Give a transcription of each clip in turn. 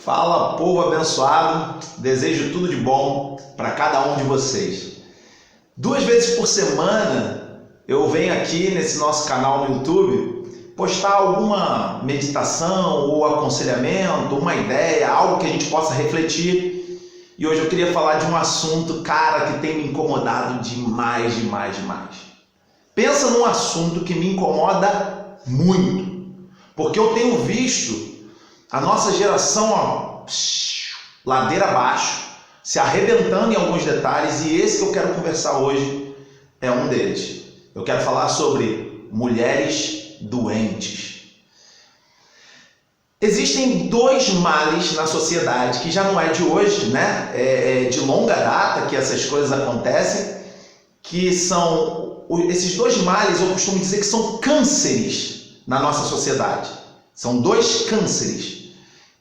Fala, povo abençoado, desejo tudo de bom para cada um de vocês. 2 vezes por semana eu venho aqui nesse nosso canal no YouTube postar alguma meditação ou aconselhamento, uma ideia, algo que a gente possa refletir. E hoje eu queria falar de um assunto, cara, que tem me incomodado demais. Pensa num assunto que me incomoda muito, porque eu tenho visto a nossa geração, ladeira abaixo, se arrebentando em alguns detalhes, e esse que eu quero conversar hoje é um deles. Eu quero falar sobre mulheres doentes. Existem 2 males na sociedade, que já não é de hoje, né? É de longa data que essas coisas acontecem, que são, esses 2 males eu costumo dizer que são cânceres na nossa sociedade. São 2 cânceres,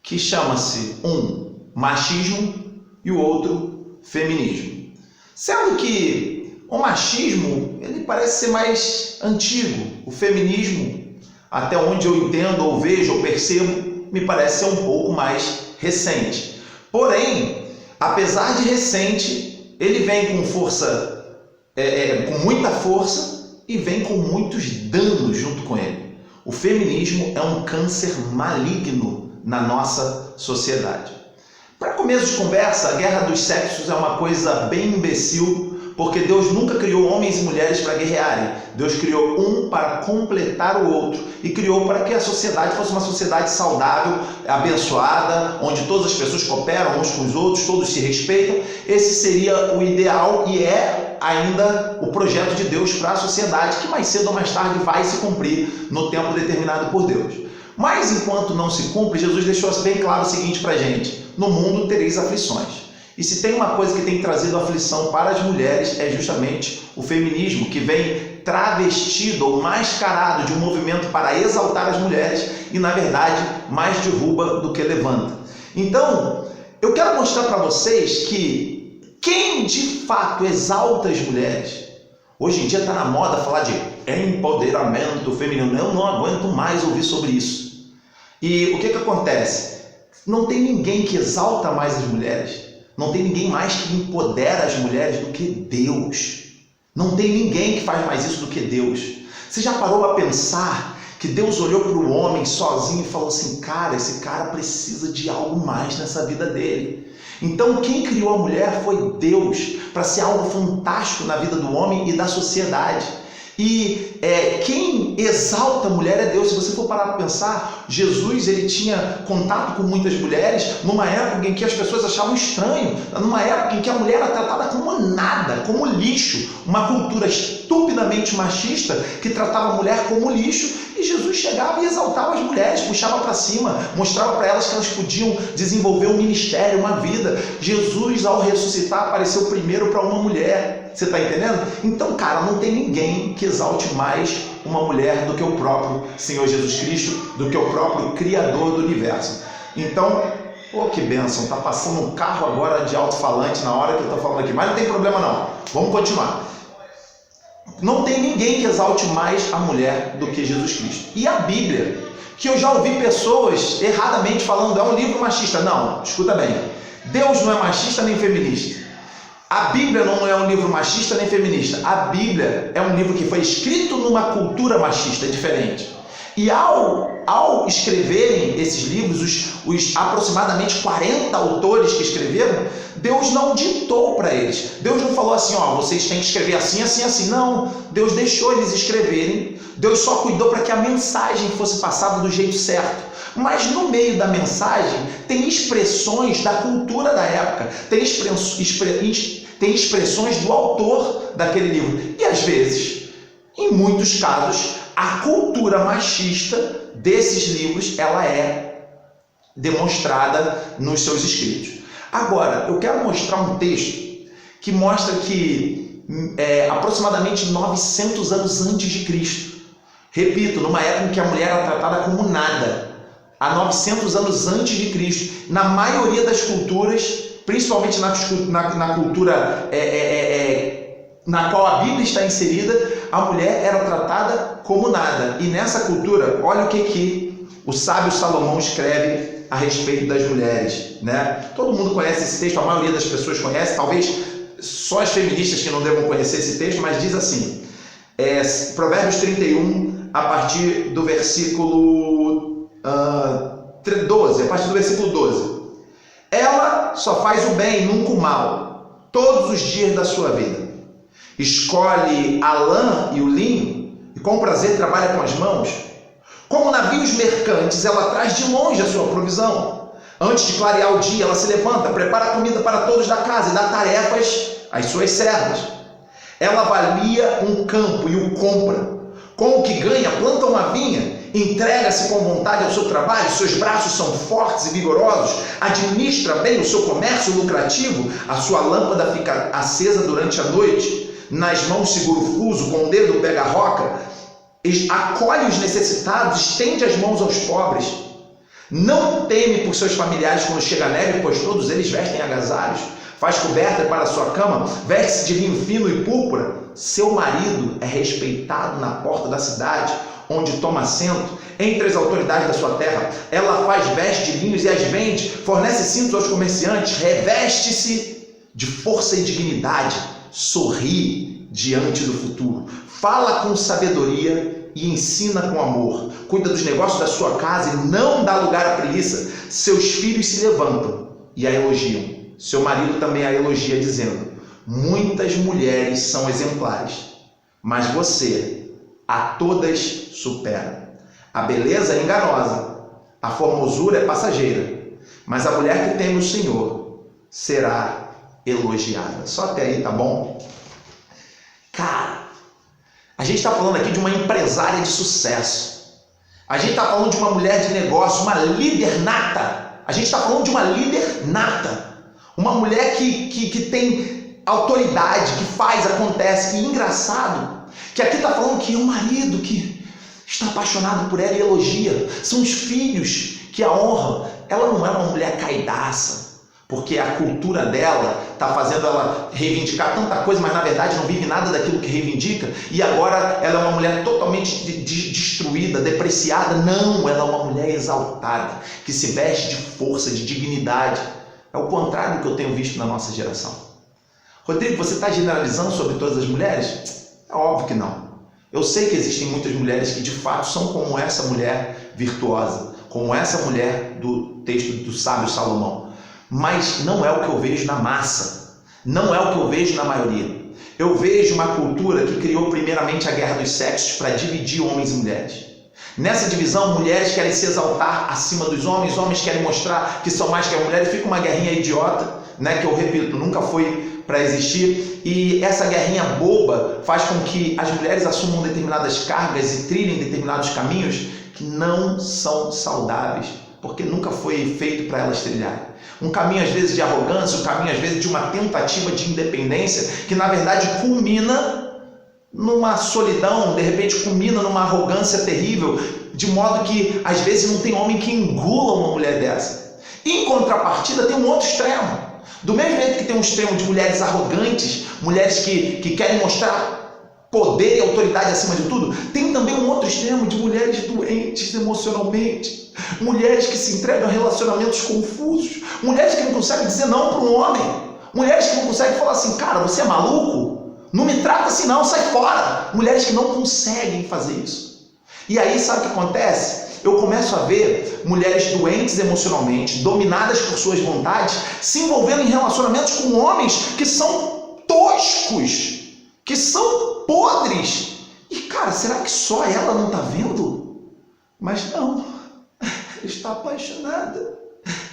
que chama-se machismo e o outro feminismo. Sendo que o machismo ele parece ser mais antigo, o feminismo, até onde eu entendo ou vejo ou percebo, me parece ser um pouco mais recente. Porém, apesar de recente, ele vem com força, com muita força e vem com muitos danos junto com ele. O feminismo é um câncer maligno na nossa sociedade. Para começo de conversa, a guerra dos sexos é uma coisa bem imbecil, porque Deus nunca criou homens e mulheres para guerrearem. Deus criou um para completar o outro e criou para que a sociedade fosse uma sociedade saudável, abençoada, onde todas as pessoas cooperam uns com os outros, todos se respeitam. Esse seria o ideal e é ainda o projeto de Deus para a sociedade, que mais cedo ou mais tarde vai se cumprir no tempo determinado por Deus. Mas enquanto não se cumpre, Jesus deixou bem claro o seguinte para a gente: no mundo tereis aflições. E se tem uma coisa que tem trazido aflição para as mulheres, é justamente o feminismo, que vem travestido ou mascarado de um movimento para exaltar as mulheres e, na verdade, mais derruba do que levanta. Então, eu quero mostrar para vocês que quem de fato exalta as mulheres, hoje em dia está na moda falar de empoderamento feminino. Eu não aguento mais ouvir sobre isso. E o que acontece? Não tem ninguém que exalta mais as mulheres. Não tem ninguém mais que empodera as mulheres do que Deus. Não tem ninguém que faz mais isso do que Deus. Você já parou a pensar que Deus olhou para o homem sozinho e falou assim: cara, esse cara precisa de algo mais nessa vida dele. Então quem criou a mulher foi Deus, para ser algo fantástico na vida do homem e da sociedade. E quem exalta a mulher é Deus. Se você for parar para pensar, Jesus ele tinha contato com muitas mulheres numa época em que as pessoas achavam estranho, numa época em que a mulher era tratada como nada, como lixo, uma cultura estupidamente machista que tratava a mulher como lixo. E Jesus chegava e exaltava as mulheres, puxava para cima, mostrava para elas que elas podiam desenvolver um ministério, uma vida. Jesus, ao ressuscitar, apareceu primeiro para uma mulher. Você está entendendo? Então, cara, não tem ninguém que exalte mais uma mulher do que o próprio Senhor Jesus Cristo, do que o próprio Criador do universo. Então, que bênção, tá passando um carro agora de alto-falante na hora que eu estou falando aqui, mas não tem problema não, vamos continuar. Não tem ninguém que exalte mais a mulher do que Jesus Cristo. E a Bíblia, que eu já ouvi pessoas erradamente falando, é um livro machista. Não, escuta bem, Deus não é machista nem feminista. A Bíblia não é um livro machista nem feminista. A Bíblia é um livro que foi escrito numa cultura machista, é diferente. E ao escreverem esses livros, os aproximadamente 40 autores que escreveram, Deus não ditou para eles. Deus não falou assim, vocês têm que escrever assim, assim, assim. Não, Deus deixou eles escreverem. Deus só cuidou para que a mensagem fosse passada do jeito certo. Mas no meio da mensagem tem expressões da cultura da época, tem expressões do autor daquele livro. E às vezes, em muitos casos, a cultura machista desses livros ela é demonstrada nos seus escritos. Agora, eu quero mostrar um texto que mostra que aproximadamente 900 anos antes de Cristo, repito, numa época em que a mulher era tratada como nada, há 900 anos antes de Cristo, na maioria das culturas, principalmente na cultura na qual a Bíblia está inserida, a mulher era tratada como nada. E nessa cultura, olha o que o sábio Salomão escreve a respeito das mulheres, né? Todo mundo conhece esse texto, a maioria das pessoas conhece, talvez só as feministas que não devam conhecer esse texto, mas diz assim, Provérbios 31, a partir do versículo 12, a partir do versículo 12. Ela só faz o bem, nunca o mal, todos os dias da sua vida. Escolhe a lã e o linho, e com prazer trabalha com as mãos. Como navios mercantes, ela traz de longe a sua provisão. Antes de clarear o dia, ela se levanta, prepara comida para todos da casa e dá tarefas às suas servas. Ela avalia um campo e o compra. Com o que ganha, planta uma vinha, entrega-se com vontade ao seu trabalho, seus braços são fortes e vigorosos, administra bem o seu comércio lucrativo, a sua lâmpada fica acesa durante a noite, nas mãos segura o fuso, com o dedo pega a roca, acolhe os necessitados, estende as mãos aos pobres. Não teme por seus familiares quando chega a neve, pois todos eles vestem agasalhos. Faz coberta para a sua cama, veste-se de linho fino e púrpura. Seu marido é respeitado na porta da cidade, onde toma assento, entre as autoridades da sua terra. Ela faz vestes de linhos e as vende, fornece cintos aos comerciantes, reveste-se de força e dignidade, sorri diante do futuro, fala com sabedoria e ensina com amor, cuida dos negócios da sua casa e não dá lugar à preguiça. Seus filhos se levantam e a elogiam. Seu marido também a elogia, dizendo: muitas mulheres são exemplares, mas você a todas supera. A beleza é enganosa, a formosura é passageira, mas a mulher que teme o Senhor será elogiada. Só até aí, tá bom? Cara, a gente está falando aqui de uma empresária de sucesso. A gente está falando de uma mulher de negócio, uma líder nata. A gente está falando de uma líder nata. Uma mulher que tem autoridade, que faz, acontece. E engraçado, que aqui está falando que é um marido que está apaixonado por ela e elogia. São os filhos que a honram. Ela não é uma mulher caidaça, porque a cultura dela está fazendo ela reivindicar tanta coisa, mas na verdade não vive nada daquilo que reivindica, e agora ela é uma mulher totalmente destruída, depreciada. Não, ela é uma mulher exaltada, que se veste de força, de dignidade. É o contrário do que eu tenho visto na nossa geração. Rodrigo, você está generalizando sobre todas as mulheres? É óbvio que não. Eu sei que existem muitas mulheres que de fato são como essa mulher virtuosa, como essa mulher do texto do sábio Salomão. Mas não é o que eu vejo na massa, não é o que eu vejo na maioria. Eu vejo uma cultura que criou primeiramente a guerra dos sexos para dividir homens e mulheres. Nessa divisão, mulheres querem se exaltar acima dos homens, homens querem mostrar que são mais que as mulheres, fica uma guerrinha idiota, né, que eu repito, nunca foi para existir, e essa guerrinha boba faz com que as mulheres assumam determinadas cargas e trilhem determinados caminhos que não são saudáveis, porque nunca foi feito para elas trilharem. Um caminho às vezes de arrogância, um caminho às vezes de uma tentativa de independência, que na verdade culmina numa solidão, de repente culmina numa arrogância terrível, de modo que às vezes não tem homem que engula uma mulher dessa. Em contrapartida tem um outro extremo. Do mesmo jeito que tem um extremo de mulheres arrogantes, mulheres que querem mostrar poder e autoridade acima de tudo, tem também um outro extremo de mulheres doentes emocionalmente, mulheres que se entregam a relacionamentos confusos, mulheres que não conseguem dizer não para um homem, mulheres que não conseguem falar assim: cara, você é maluco? Não me trata assim não, sai fora. Mulheres que não conseguem fazer isso. E aí sabe o que acontece? Eu começo a ver mulheres doentes emocionalmente, dominadas por suas vontades, se envolvendo em relacionamentos com homens que são toscos, que são podres. E cara, será que só ela não está vendo? Mas não, ela está apaixonada.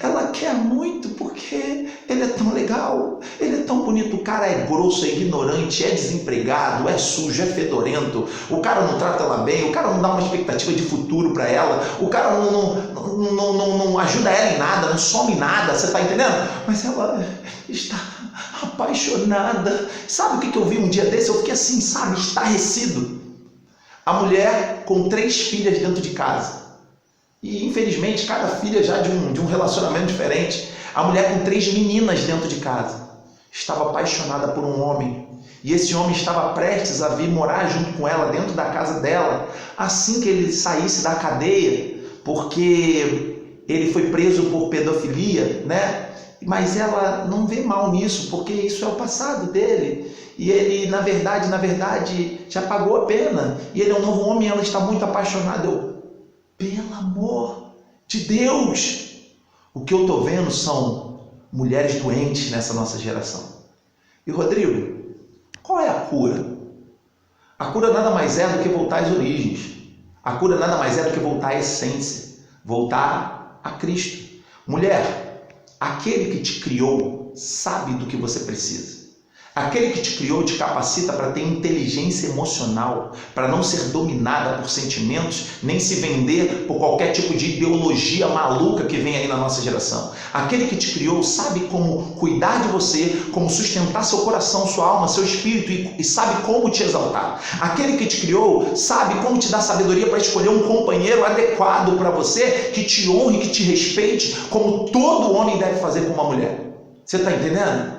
Ela quer muito porque ele é tão legal, ele é tão bonito. O cara é grosso, é ignorante, é desempregado, é sujo, é fedorento. O cara não trata ela bem, o cara não dá uma expectativa de futuro para ela, o cara não ajuda ela em nada, não some em nada, você está entendendo? Mas ela está apaixonada. Sabe o que eu vi um dia desse? Eu fiquei assim, sabe, estarrecido. A mulher com 3 filhas dentro de casa. E infelizmente cada filha já de um relacionamento diferente. A mulher com 3 meninas dentro de casa estava apaixonada por um homem, e esse homem estava prestes a vir morar junto com ela dentro da casa dela, assim que ele saísse da cadeia, porque ele foi preso por pedofilia, né? Mas ela não vê mal nisso, porque isso é o passado dele. E ele, na verdade, já pagou a pena. E ele é um novo homem, ela está muito apaixonada. Pelo amor de Deus! O que eu estou vendo são mulheres doentes nessa nossa geração. E Rodrigo, qual é a cura? A cura nada mais é do que voltar às origens. A cura nada mais é do que voltar à essência, voltar a Cristo. Mulher, aquele que te criou sabe do que você precisa. Aquele que te criou te capacita para ter inteligência emocional, para não ser dominada por sentimentos, nem se vender por qualquer tipo de ideologia maluca que vem aí na nossa geração. Aquele que te criou sabe como cuidar de você, como sustentar seu coração, sua alma, seu espírito e sabe como te exaltar. Aquele que te criou sabe como te dar sabedoria para escolher um companheiro adequado para você, que te honre, que te respeite, como todo homem deve fazer com uma mulher. Você está entendendo?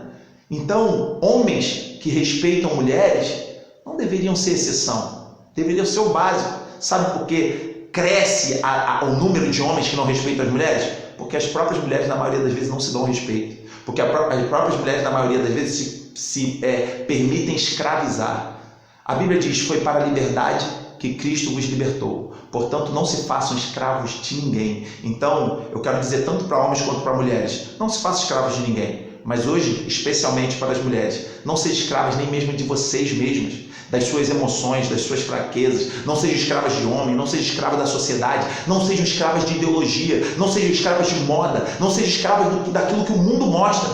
Então, homens que respeitam mulheres não deveriam ser exceção, deveriam ser o básico. Sabe por que cresce o número de homens que não respeitam as mulheres? Porque as próprias mulheres, na maioria das vezes, não se dão respeito. Porque as próprias mulheres, na maioria das vezes, se permitem escravizar. A Bíblia diz: foi para a liberdade que Cristo vos libertou. Portanto, não se façam escravos de ninguém. Então, eu quero dizer tanto para homens quanto para mulheres: não se façam escravos de ninguém. Mas hoje, especialmente para as mulheres, não sejam escravas nem mesmo de vocês mesmas, das suas emoções, das suas fraquezas. Não sejam escravas de homem, não sejam escravas da sociedade, não sejam escravas de ideologia, não sejam escravas de moda, não sejam escravas daquilo que o mundo mostra.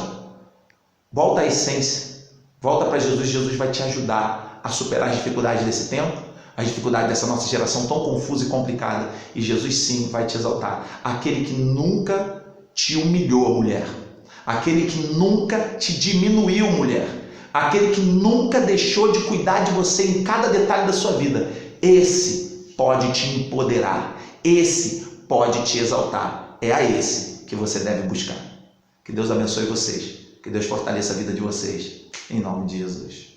Volta à essência, volta para Jesus. Jesus vai te ajudar a superar as dificuldades desse tempo, as dificuldades dessa nossa geração tão confusa e complicada. E Jesus sim vai te exaltar. Aquele que nunca te humilhou, mulher. Aquele que nunca te diminuiu, mulher. Aquele que nunca deixou de cuidar de você em cada detalhe da sua vida. Esse pode te empoderar. Esse pode te exaltar. É a esse que você deve buscar. Que Deus abençoe vocês. Que Deus fortaleça a vida de vocês. Em nome de Jesus.